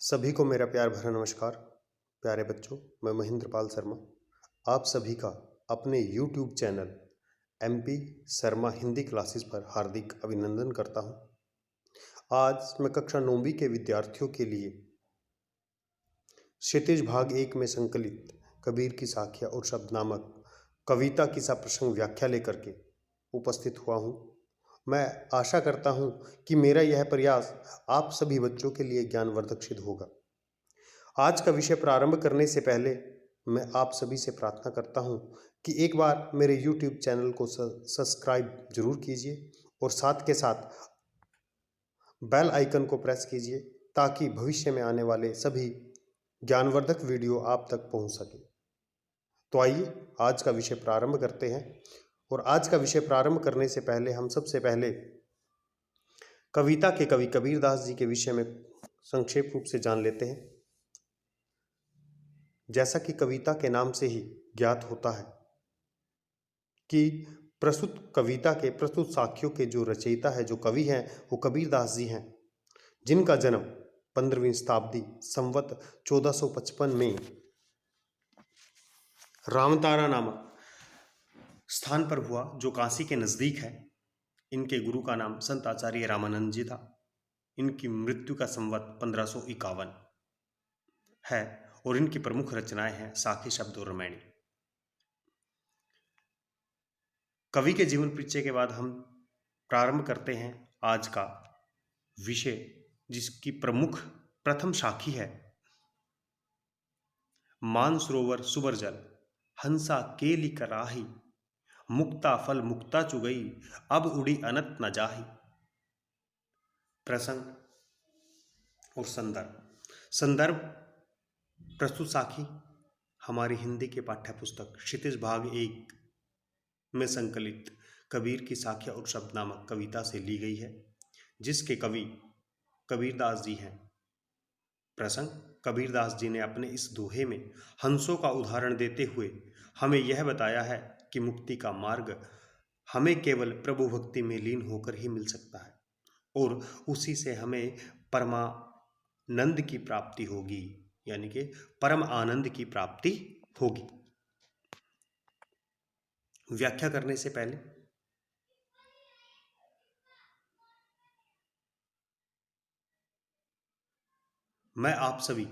सभी को मेरा प्यार भरा नमस्कार। प्यारे बच्चों, मैं महेंद्र पाल शर्मा आप सभी का अपने YouTube channel MP Sharma Hindi classes पर हार्दिक अभिनंदन करता हूं। आज मैं कक्षा 9वीं के विद्यार्थियों के लिए क्षितिज भाग 1 में संकलित कबीर की साखियाँ और शब्द नामक कविता की सप्रसंग व्याख्या लेकर के उपस्थित हुआ हूँ। मैं आशा करता हूँ कि मेरा यह प्रयास आप सभी बच्चों के लिए ज्ञानवर्धक सिद्ध होगा। आज का विषय प्रारंभ करने से पहले मैं आप सभी से प्रार्थना करता हूँ कि एक बार मेरे YouTube चैनल को सब्सक्राइब जरूर कीजिए और साथ के साथ बेल आइकन को प्रेस कीजिए ताकि भविष्य में आने वाले सभी ज्ञानवर्धक वीडियो आप तक पहुँच सके। तो आइए आज का विषय प्रारंभ करते हैं। और आज का विषय प्रारंभ करने से पहले हम सबसे पहले कविता के कवि कबीरदास जी के विषय में संक्षेप रूप से जान लेते हैं। जैसा कि कविता के नाम से ही ज्ञात होता है कि प्रस्तुत कविता के प्रस्तुत साखियों के जो रचयिता है, जो कवि हैं, वो कबीरदास जी हैं, जिनका जन्म 15वीं शताब्दी संवत 1455 में रामतारा नामक स्थान पर हुआ, जो काशी के नज़दीक है। इनके गुरु का नाम संत आचार्य रामानंद जी था। इनकी मृत्यु का संवत 1551 है और इनकी प्रमुख रचनाएं हैं साखी, शब्द और रामायणी। कवि के जीवन परिचय के बाद हम प्रारंभ करते हैं आज का विषय, जिसकी प्रमुख प्रथम साखी है। मानसरोवर सुबर जल हंसा केली कराही, मुक्ता फल मुक्ता चुगई अब उड़ी अनत न जाही। प्रसंग और संदर्भ प्रस्तुत साखी हमारी हिंदी के पाठ्य पुस्तक क्षितिज भाग 1 में संकलित कबीर की साखियाँ और शब्द नामक कविता से ली गई है, जिसके कवि कबीरदास जी हैं। प्रसंग, कबीरदास जी ने अपने इस दोहे में हंसों का उदाहरण देते हुए हमें यह बताया है कि मुक्ति का मार्ग हमें केवल प्रभु भक्ति में लीन होकर ही मिल सकता है और उसी से हमें परमानंद की प्राप्ति होगी, यानी कि परम आनंद की प्राप्ति होगी। व्याख्या करने से पहले मैं आप सभी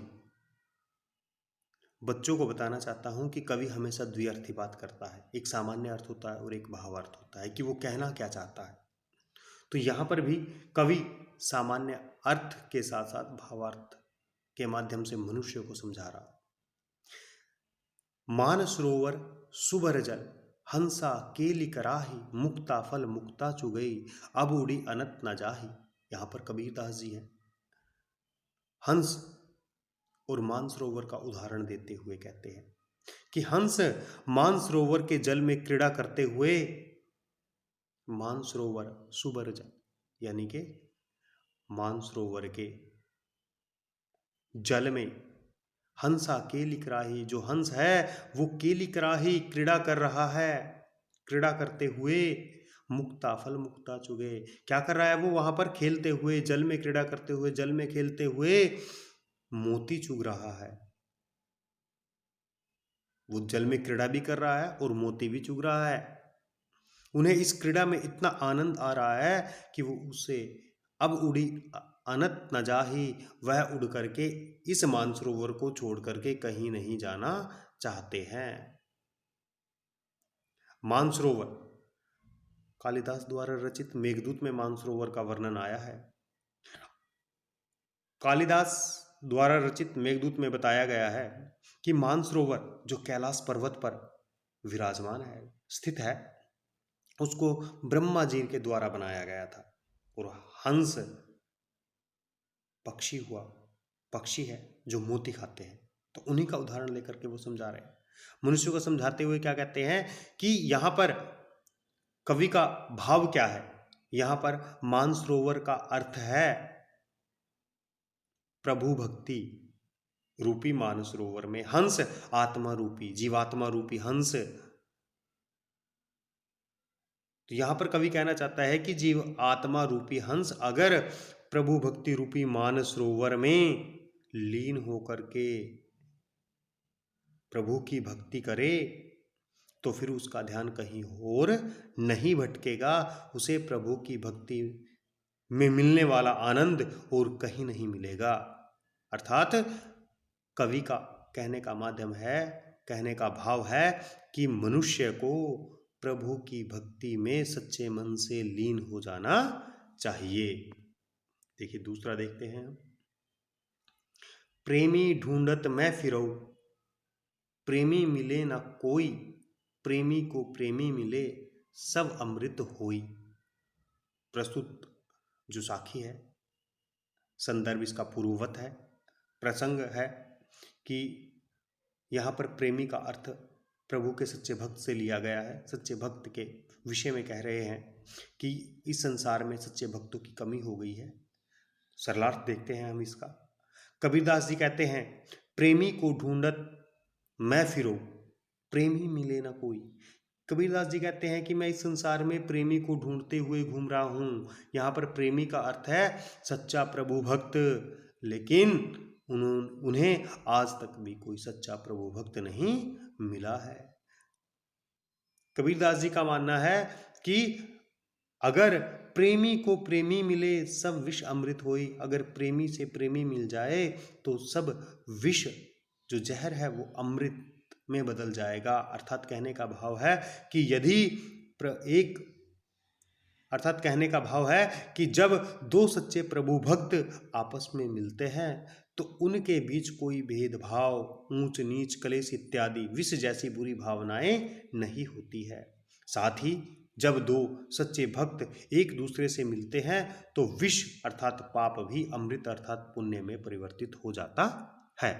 बच्चों को बताना चाहता हूं कि कवि हमेशा द्विअर्थी बात करता है। एक सामान्य अर्थ होता है और एक भावार्थ होता है कि वो कहना क्या चाहता है। तो यहाँ पर भी कवि सामान्य अर्थ के साथ साथ भावार्थ के माध्यम से मनुष्य को समझा रहा। मानसरोवर सुबर जल हंसा केली कराही, मुक्ता फल मुक्ता चुगई अब उड़ी अनत न जाही। यहाँ पर कबीरदास जी हैं। हंस और मानसरोवर का उदाहरण देते हुए कहते हैं कि हंस मानसरोवर के जल में क्रीड़ा करते हुए, मानसरोवर सुबर जल यानी कि मानसरोवर के जल में हंसा केली कराही, जो हंस है वो केली कराही क्रीड़ा कर रहा है। क्रीड़ा करते हुए मुक्ता फल मुक्ता चुगे, क्या कर रहा है वो? वहां पर खेलते हुए, जल में क्रीड़ा करते हुए, जल में खेलते हुए मोती चुग रहा है। वो जल में क्रीड़ा भी कर रहा है और मोती भी चुग रहा है। उन्हें इस क्रीड़ा में इतना आनंद आ रहा है कि वो उसे अब उड़ी अनत न जाही, वह उड़ करके इस मानसरोवर को छोड़ करके कहीं नहीं जाना चाहते हैं। मानसरोवर कालिदास द्वारा रचित मेघदूत में मानसरोवर का वर्णन आया है। कालिदास द्वारा रचित मेघदूत में बताया गया है कि मानसरोवर जो कैलाश पर्वत पर विराजमान है, स्थित है, उसको ब्रह्मा जी के द्वारा बनाया गया था। और हंस पक्षी है जो मोती खाते हैं। तो उन्हीं का उदाहरण लेकर के वो समझा रहे हैं। मनुष्य को समझाते हुए क्या कहते हैं कि यहाँ पर कवि का भाव क्या है। यहाँ पर मानसरोवर का अर्थ है प्रभु भक्ति रूपी मानसरोवर में हंस, आत्मा रूपी, जीवात्मा रूपी हंस। तो यहां पर कवि कहना चाहता है कि जीव आत्मा रूपी हंस अगर प्रभु भक्ति रूपी मानसरोवर में लीन होकर के प्रभु की भक्ति करे तो फिर उसका ध्यान कहीं और नहीं भटकेगा। उसे प्रभु की भक्ति में मिलने वाला आनंद और कहीं नहीं मिलेगा। अर्थात कवि का कहने का माध्यम है, कहने का भाव है कि मनुष्य को प्रभु की भक्ति में सच्चे मन से लीन हो जाना चाहिए। देखिए दूसरा देखते हैं। प्रेमी ढूंढत मैं फिरऊं, प्रेमी मिले ना कोई, प्रेमी को प्रेमी मिले सब अमृत होई। प्रस्तुत जो साखी है, संदर्भ इसका पूर्ववत है, प्रसंग है कि यहाँ पर प्रेमी का अर्थ प्रभु के सच्चे भक्त से लिया गया है। सच्चे भक्त के विषय में कह रहे हैं कि इस संसार में सच्चे भक्तों की कमी हो गई है। सरलार्थ देखते हैं हम इसका। कबीरदास जी कहते हैं, प्रेमी को ढूंढत मैं फिरो, प्रेमी मिले ना कोई। कबीरदास जी कहते हैं कि मैं इस संसार में प्रेमी को ढूंढते हुए घूम रहा हूँ। यहाँ पर प्रेमी का अर्थ है सच्चा प्रभु भक्त, लेकिन उन्हें आज तक भी कोई सच्चा प्रभु भक्त नहीं मिला है। कबीरदास जी का मानना है कि अगर प्रेमी को प्रेमी मिले सब विष अमृत होई, अगर प्रेमी से प्रेमी मिल जाए तो सब विष जो जहर है वो अमृत में बदल जाएगा। अर्थात कहने का भाव है कि कहने का भाव है कि जब दो सच्चे प्रभु भक्त आपस में मिलते हैं तो उनके बीच कोई भेदभाव, ऊंच नीच, कलेश इत्यादि विष जैसी बुरी भावनाएं नहीं होती है। साथ ही जब दो सच्चे भक्त एक दूसरे से मिलते हैं तो विष अर्थात पाप भी अमृत अर्थात पुण्य में परिवर्तित हो जाता है।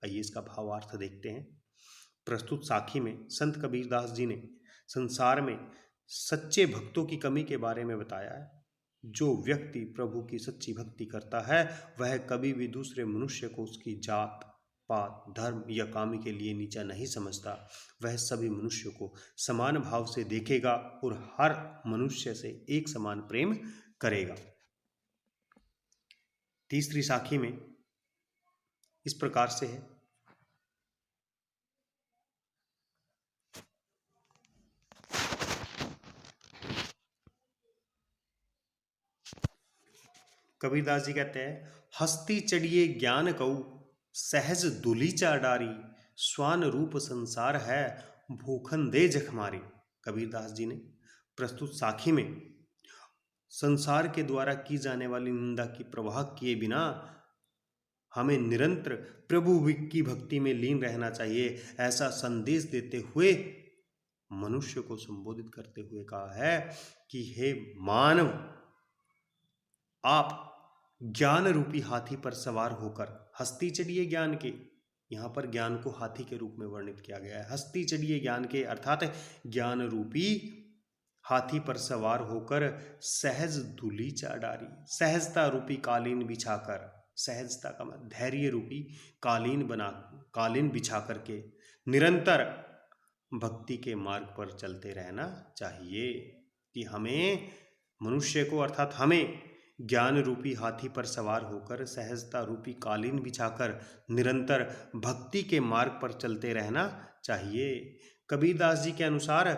आइए इसका भावार्थ देखते हैं। प्रस्तुत साखी में संत कबीरदास जी ने संसार में सच्चे भक्तों की कमी के बारे में बताया है। जो व्यक्ति प्रभु की सच्ची भक्ति करता है वह कभी भी दूसरे मनुष्य को उसकी जात, पात, धर्म या कामी के लिए नीचा नहीं समझता। वह सभी मनुष्य को समान भाव से देखेगा और हर मनुष्य से एक समान प्रेम करेगा। तीसरी साखी में इस प्रकार से है। कबीरदास जी कहते हैं, हस्ती चढ़िए ज्ञान कऊ, सहज दुलीचा डारी, स्वान रूप संसार है, भूखन दे जखमारी। कबीरदास जी ने प्रस्तुत साखी में संसार के द्वारा की जाने वाली निंदा की प्रवाह किए बिना हमें निरंतर प्रभु की भक्ति में लीन रहना चाहिए, ऐसा संदेश देते हुए मनुष्य को संबोधित करते हुए कहा है कि हे मानव, आप ज्ञान रूपी हाथी पर सवार होकर हस्ती चढ़िए ज्ञान के। यहाँ पर ज्ञान को हाथी के रूप में वर्णित किया गया है। हस्ती चढ़िए ज्ञान के अर्थात ज्ञान रूपी हाथी पर सवार होकर सहज धूलीचा डारी, सहजता रूपी कालीन बिछाकर, सहजता का मतलब धैर्य रूपी कालीन बिछा करके निरंतर भक्ति के मार्ग पर चलते रहना चाहिए। कि हमें मनुष्य को अर्थात हमें ज्ञान रूपी हाथी पर सवार होकर सहजता रूपी कालीन बिछाकर निरंतर भक्ति के मार्ग पर चलते रहना चाहिए। कबीरदास जी के अनुसार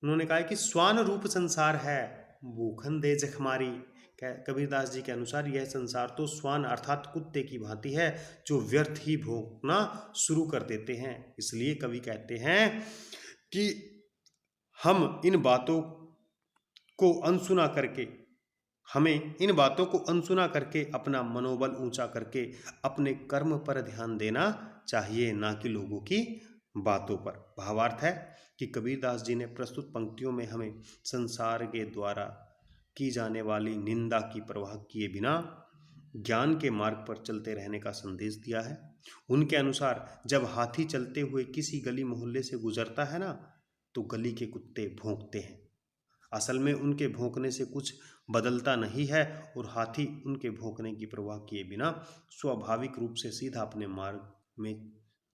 उन्होंने कहा कि स्वान रूप संसार है, भूखन दे जखमारी। कबीरदास जी के अनुसार यह संसार तो स्वान अर्थात कुत्ते की भांति है जो व्यर्थ ही भोंकना शुरू कर देते हैं। इसलिए कवि कहते हैं कि हमें इन बातों को अनसुना करके अपना मनोबल ऊंचा करके अपने कर्म पर ध्यान देना चाहिए, ना कि लोगों की बातों पर। भावार्थ है कि कबीरदास जी ने प्रस्तुत पंक्तियों में हमें संसार के द्वारा की जाने वाली निंदा की परवाह किए बिना ज्ञान के मार्ग पर चलते रहने का संदेश दिया है। उनके अनुसार जब हाथी चलते हुए किसी गली मोहल्ले से गुजरता है ना, तो गली के कुत्ते भौंकते हैं। असल में उनके भौंकने से कुछ बदलता नहीं है और हाथी उनके भौंकने की परवाह किए बिना स्वाभाविक रूप से सीधा अपने मार्ग में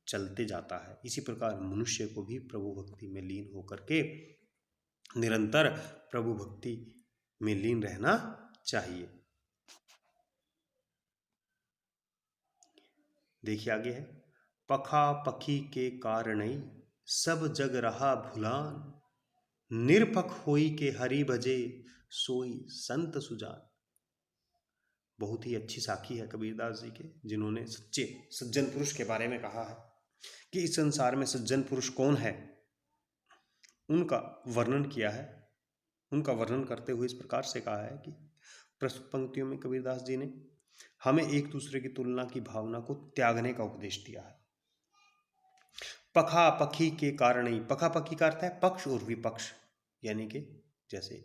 चलते जाता है। इसी प्रकार मनुष्य को भी प्रभु भक्ति में लीन होकर के निरंतर प्रभु भक्ति में लीन रहना चाहिए। देखिए आगे है, पखा पखी के कारणई सब जग रहा भुलान, निरपख होई के हरि भजे सोई संत सुजान। बहुत ही अच्छी साखी है कबीरदास जी के, जिन्होंने सच्चे सज्जन पुरुष के बारे में कहा है कि इस संसार में सज्जन पुरुष कौन है, उनका वर्णन किया है। उनका वर्णन करते हुए इस प्रकार से कहा है कि प्रस्तुत पंक्तियों में कबीरदास जी ने हमें एक दूसरे की तुलना की भावना को त्यागने का उपदेश दिया है। पखा पखी के कारण ही, पखा पखी का अर्थ है पक्ष और विपक्ष, यानी कि जैसे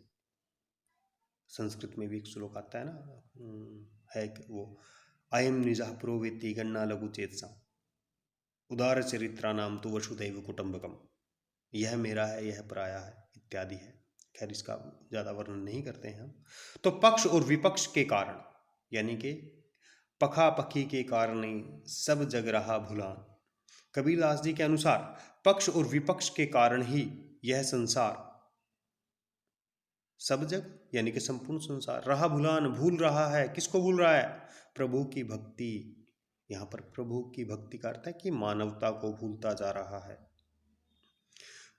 संस्कृत में भी एक श्लोक आता है ना, है कि वो अयम निजः प्रोवेति गन्ना लघु चेतसा उदार चरित्रा नाम तो वसुधैव कुटुंबकम, यह मेरा है यह पराया है इत्यादि है। खैर इसका ज़्यादा वर्णन नहीं करते हैं हम। तो पक्ष और विपक्ष के कारण, यानी कि पखा पखी के कारण ही सब जग रहा भुलान। कबीरदास जी के अनुसार पक्ष और विपक्ष के कारण ही यह संसार, सब जग यानी कि संपूर्ण संसार, रहा भुलान, भूल रहा है। किसको भूल रहा है? प्रभु की भक्ति। यहां पर प्रभु की भक्ति का अर्थ है कि मानवता को भूलता जा रहा है।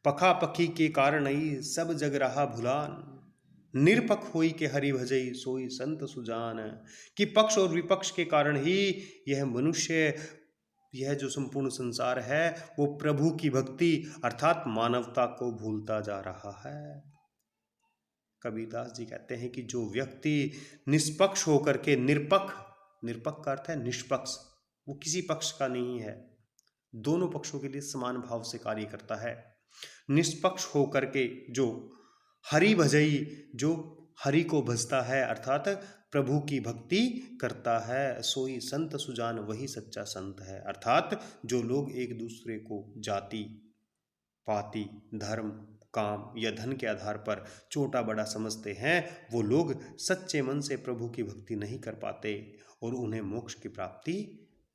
पखा पखी के कारण ही सब जग रहा भुलान, निरपख होई के हरि भजई सोई संत सुजान। कि पक्ष और विपक्ष के कारण ही यह मनुष्य, यह जो संपूर्ण संसार है वो प्रभु की भक्ति अर्थात मानवता को भूलता जा रहा है। कबीरदास जी कहते हैं कि जो व्यक्ति निष्पक्ष होकर के, निरपक्ष, निरपक्ष का अर्थ है निष्पक्ष, वो किसी पक्ष का नहीं है, दोनों पक्षों के लिए समान भाव से कार्य करता है। निष्पक्ष होकर के जो हरि भजई, जो हरि को भजता है अर्थात प्रभु की भक्ति करता है, सोई संत सुजान, वही सच्चा संत है। अर्थात जो लोग एक दूसरे को जाति पाति धर्म काम या धन के आधार पर छोटा बड़ा समझते हैं, वो लोग सच्चे मन से प्रभु की भक्ति नहीं कर पाते और उन्हें मोक्ष की प्राप्ति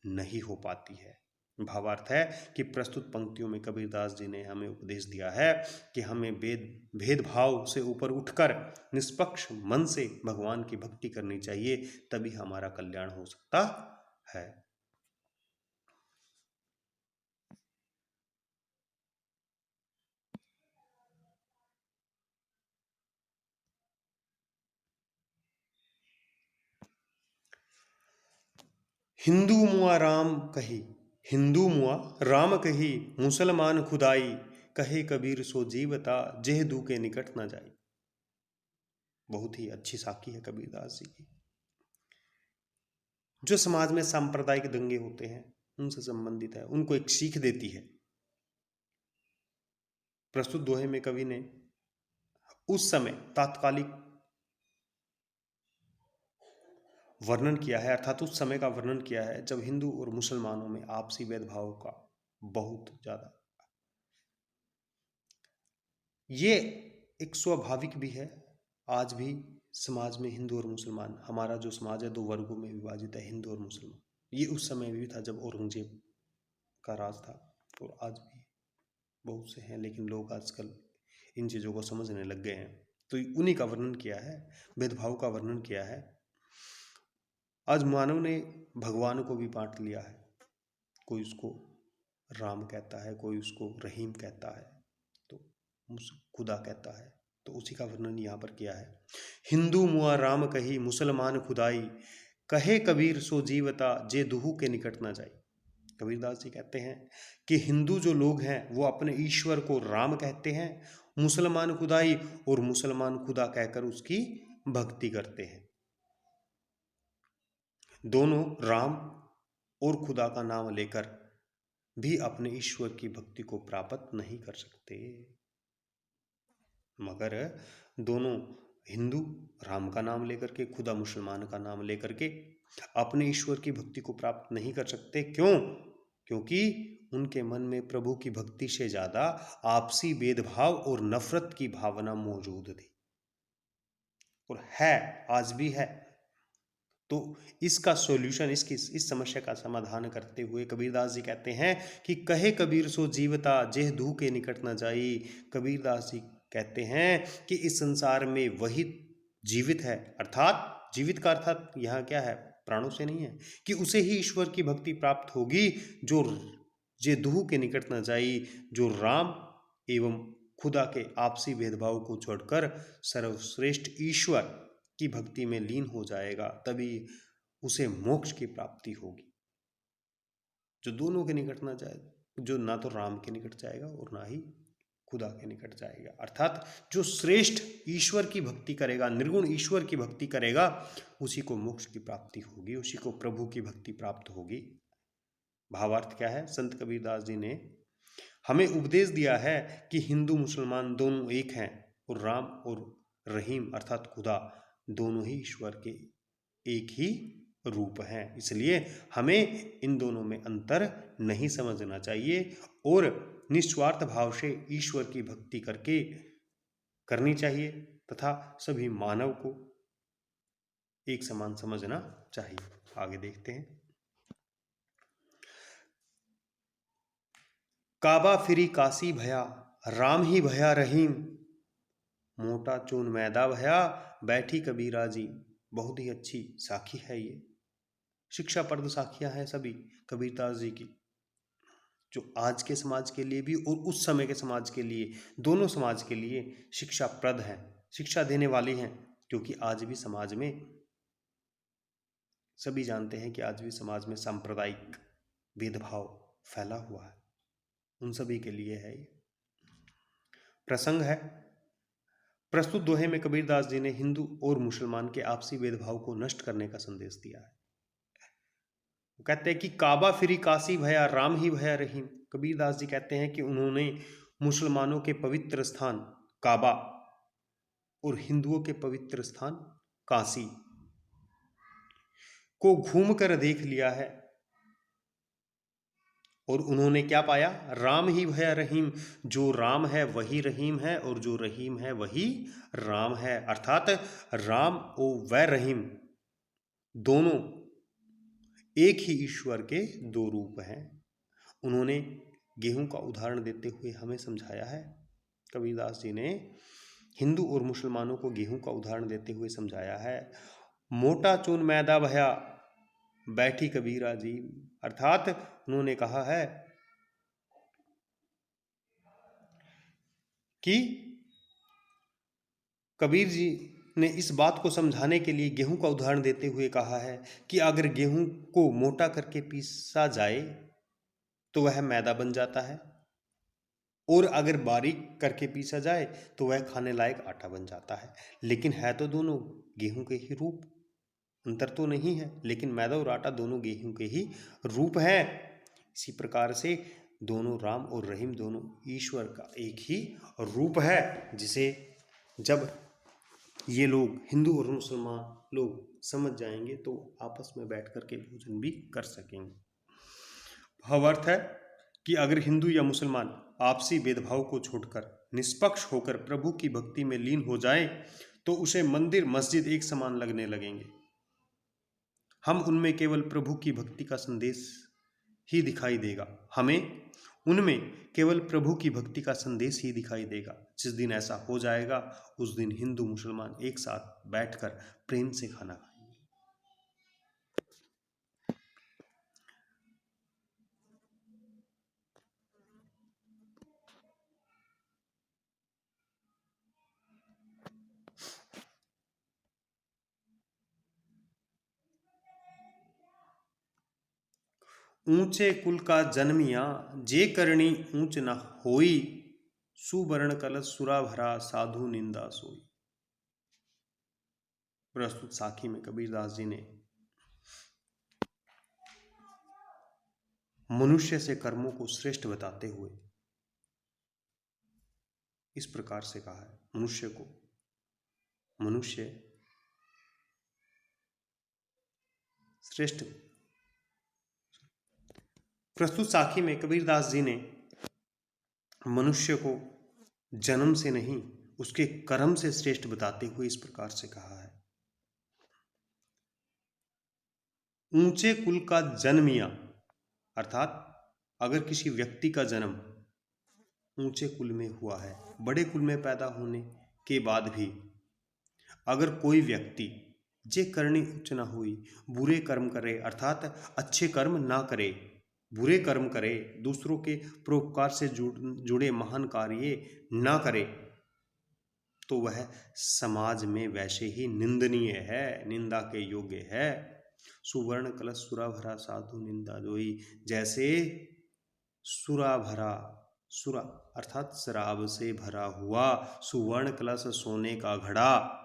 नहीं हो पाती है। भावार्थ है कि प्रस्तुत पंक्तियों में कबीरदास जी ने हमें उपदेश दिया है कि हमें भेदभाव से ऊपर उठकर निष्पक्ष मन से भगवान की भक्ति करनी चाहिए, तभी हमारा कल्याण हो सकता है। हिंदू मुआ राम कही, हिंदू मुआ राम कही, मुसलमान खुदाई, कहे कबीर सो जीवता, जेह दू के निकट न जाई। बहुत ही अच्छी साखी है कबीरदास जी की, जो समाज में सांप्रदायिक दंगे होते हैं उनसे संबंधित है, उनको एक सीख देती है। प्रस्तुत दोहे में कवि ने उस समय तात्कालिक वर्णन किया है, अर्थात उस समय का वर्णन किया है जब हिंदू और मुसलमानों में आपसी भेदभाव का बहुत ज्यादा, ये एक स्वाभाविक भी है। आज भी समाज में हिंदू और मुसलमान, हमारा जो समाज है दो वर्गों में विभाजित है, हिंदू और मुसलमान। ये उस समय भी था जब औरंगजेब का राज था, और आज भी बहुत से हैं, लेकिन लोग आजकल इन चीज़ों को समझने लग गए हैं। तो उन्हीं का वर्णन किया है, भेदभाव का वर्णन किया है। आज मानव ने भगवान को भी बांट लिया है, कोई उसको राम कहता है, कोई उसको रहीम कहता है, तो खुदा कहता है। तो उसी का वर्णन यहाँ पर किया है। हिंदू मुआ राम कही, मुसलमान खुदाई, कहे कबीर सो जीवता, जे दुहू के निकट ना जाए। कबीरदास जी कहते हैं कि हिंदू जो लोग हैं वो अपने ईश्वर को राम कहते हैं, मुसलमान खुदाई, और मुसलमान खुदा कहकर उसकी भक्ति करते हैं। दोनों राम और खुदा का नाम लेकर भी अपने ईश्वर की भक्ति को प्राप्त नहीं कर सकते, मगर दोनों हिंदू राम का नाम लेकर के, खुदा मुसलमान का नाम लेकर के अपने ईश्वर की भक्ति को प्राप्त नहीं कर सकते। क्यों? क्योंकि उनके मन में प्रभु की भक्ति से ज्यादा आपसी भेदभाव और नफरत की भावना मौजूद थी, और है, आज भी है। तो इसका सॉल्यूशन, इस समस्या का समाधान करते हुए कबीरदास जी कहते हैं कि कहे कबीर सो जीवता, जेह दू के निकट न जाई। कबीरदास जी कहते हैं कि इस संसार में वही जीवित है, अर्थात जीवित का अर्थात यहाँ क्या है? प्राणों से नहीं है, कि उसे ही ईश्वर की भक्ति प्राप्त होगी जो जे दुहु के निकट न जाई, जो राम एवं खुदा के आपसी भेदभाव को छोड़कर सर्वश्रेष्ठ ईश्वर की भक्ति में लीन हो जाएगा, तभी उसे मोक्ष की प्राप्ति होगी। जो दोनों के निकट ना जाए, जो ना तो राम के निकट जाएगा और ना ही खुदा के निकट जाएगा, अर्थात जो श्रेष्ठ ईश्वर की भक्ति करेगा, निर्गुण ईश्वर की भक्ति करेगा, उसी को मोक्ष की प्राप्ति होगी, उसी को प्रभु की भक्ति प्राप्त होगी। भावार्थ क्या है? संत कबीरदास जी ने हमें उपदेश दिया है कि हिंदू मुसलमान दोनों एक हैं और राम और रहीम अर्थात खुदा दोनों ही ईश्वर के एक ही रूप हैं। इसलिए हमें इन दोनों में अंतर नहीं समझना चाहिए और निस्वार्थ भाव से ईश्वर की भक्ति करनी चाहिए तथा सभी मानव को एक समान समझना चाहिए। आगे देखते हैं। काबा फिरी काशी भया, राम ही भया रहीम, मोटा चून मैदा भया, बैठी कबीरा जी। बहुत ही अच्छी साखी है ये, शिक्षाप्रद साखियां हैं सभी कबीरदास जी की, जो आज के समाज के लिए भी और उस समय के समाज के लिए, दोनों समाज के लिए शिक्षाप्रद हैं, शिक्षा देने वाली हैं। क्योंकि आज भी समाज में सभी जानते हैं कि आज भी समाज में सांप्रदायिक भेदभाव फैला हुआ है, उन सभी के लिए है ये प्रसंग है। प्रस्तुत दोहे में कबीरदास जी ने हिंदू और मुसलमान के आपसी भेदभाव को नष्ट करने का संदेश दिया है। वो कहते हैं कि काबा फिरी काशी भया, राम ही भया रहीम। कबीरदास जी कहते हैं कि उन्होंने मुसलमानों के पवित्र स्थान काबा और हिंदुओं के पवित्र स्थान काशी को घूमकर देख लिया है और उन्होंने क्या पाया? राम ही भया रहीम। जो राम है वही रहीम है और जो रहीम है वही राम है, अर्थात राम और वह रहीम दोनों एक ही ईश्वर के दो रूप हैं। उन्होंने गेहूं का उदाहरण देते हुए हमें समझाया है, कबीरदास जी ने हिंदू और मुसलमानों को गेहूं का उदाहरण देते हुए समझाया है। मोटा चून मैदा भया, बैठी कबीरा जी, अर्थात उन्होंने कहा है कि कबीर जी ने इस बात को समझाने के लिए गेहूं का उदाहरण देते हुए कहा है कि अगर गेहूं को मोटा करके पीसा जाए तो वह मैदा बन जाता है और अगर बारीक करके पीसा जाए तो वह खाने लायक आटा बन जाता है। लेकिन है तो दोनों गेहूं के ही रूप, अंतर तो नहीं है, लेकिन मैदा और आटा दोनों गेहूं के ही रूप हैं। इसी प्रकार से दोनों राम और रहीम दोनों ईश्वर का एक ही रूप है, जिसे जब ये लोग हिंदू और मुसलमान लोग समझ जाएंगे तो आपस में बैठ कर के भोजन भी कर सकेंगे। भावार्थ है कि अगर हिंदू या मुसलमान आपसी भेदभाव को छोड़कर निष्पक्ष होकर प्रभु की भक्ति में लीन हो जाए तो उसे मंदिर मस्जिद एक समान लगने लगेंगे। हम उनमें केवल प्रभु की भक्ति का संदेश ही दिखाई देगा, हमें उनमें केवल प्रभु की भक्ति का संदेश ही दिखाई देगा। जिस दिन ऐसा हो जाएगा उस दिन हिंदू मुसलमान एक साथ बैठकर प्रेम से खाना खाएंगे। ऊंचे कुल का जन्मिया, जे करणी ऊंच न होई, सुवर्ण कलश सुरा भरा, साधु निंदा सोई। प्रस्तुत साखी में कबीरदास जी ने मनुष्य से कर्मों को श्रेष्ठ बताते हुए इस प्रकार से कहा है, मनुष्य श्रेष्ठ। प्रस्तुत साखी में कबीरदास जी ने मनुष्य को जन्म से नहीं उसके कर्म से श्रेष्ठ बताते हुए इस प्रकार से कहा है, ऊंचे कुल का जन्मिया, अर्थात अगर किसी व्यक्ति का जन्म ऊंचे कुल में हुआ है, बड़े कुल में पैदा होने के बाद भी अगर कोई व्यक्ति जे करनी उच न हुई, बुरे कर्म करे अर्थात अच्छे कर्म ना करे, बुरे कर्म करे, दूसरों के परोपकार से जुड़े महान कार्य ना करे, तो वह समाज में वैसे ही निंदनीय है, निंदा के योग्य है। सुवर्ण कलश सुरा भरा साधु निंदा जोई, जैसे सुरा भरा, सुरा अर्थात शराब से भरा हुआ सुवर्ण कलश सोने का घड़ा,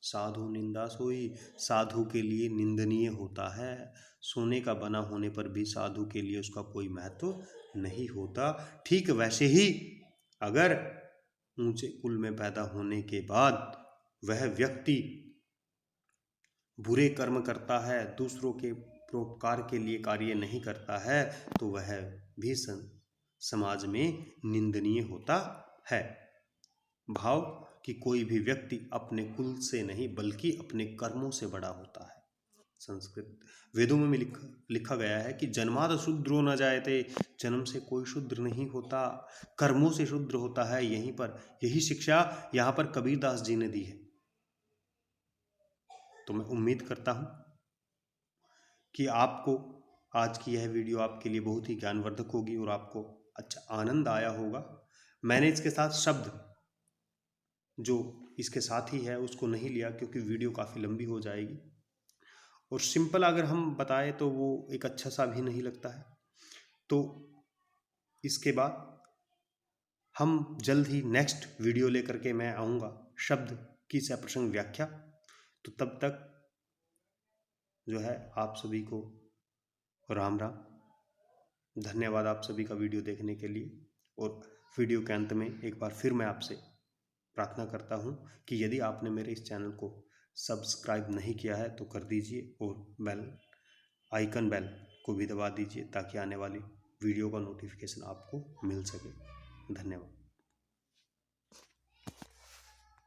साधु निंदा सोई, साधु के लिए निंदनीय होता है। सोने का बना होने पर भी साधु के लिए उसका कोई महत्व नहीं होता। ठीक वैसे ही अगर ऊंचे कुल में पैदा होने के बाद वह व्यक्ति बुरे कर्म करता है, दूसरों के परोपकार के लिए कार्य नहीं करता है, तो वह भी समाज में निंदनीय होता है। भाव कि कोई भी व्यक्ति अपने कुल से नहीं बल्कि अपने कर्मों से बड़ा होता है। संस्कृत वेदों में लिखा गया है कि जन्माद शूद्रो न जायते, जन्म से कोई शूद्र नहीं होता, कर्मों से शूद्र होता है। यही शिक्षा यहाँ पर कबीरदास जी ने दी है। तो मैं उम्मीद करता हूँ कि आपको आज की यह वीडियो आपके लिए बहुत ही ज्ञानवर्धक होगी और आपको अच्छा आनंद आया होगा। मैंने इसके साथ शब्द जो इसके साथ ही है उसको नहीं लिया क्योंकि वीडियो काफ़ी लंबी हो जाएगी, और सिंपल अगर हम बताएं तो वो एक अच्छा सा भी नहीं लगता है। तो इसके बाद हम जल्द ही नेक्स्ट वीडियो लेकर के मैं आऊँगा शब्द की सप्रसंग व्याख्या। तो तब तक जो है आप सभी को राम राम, धन्यवाद आप सभी का वीडियो देखने के लिए। और वीडियो के अंत में एक बार फिर मैं आपसे प्रार्थना करता हूँ कि यदि आपने मेरे इस चैनल को सब्सक्राइब नहीं किया है तो कर दीजिए और बेल को भी दबा दीजिए ताकि आने वाली वीडियो का नोटिफिकेशन आपको मिल सके। धन्यवाद।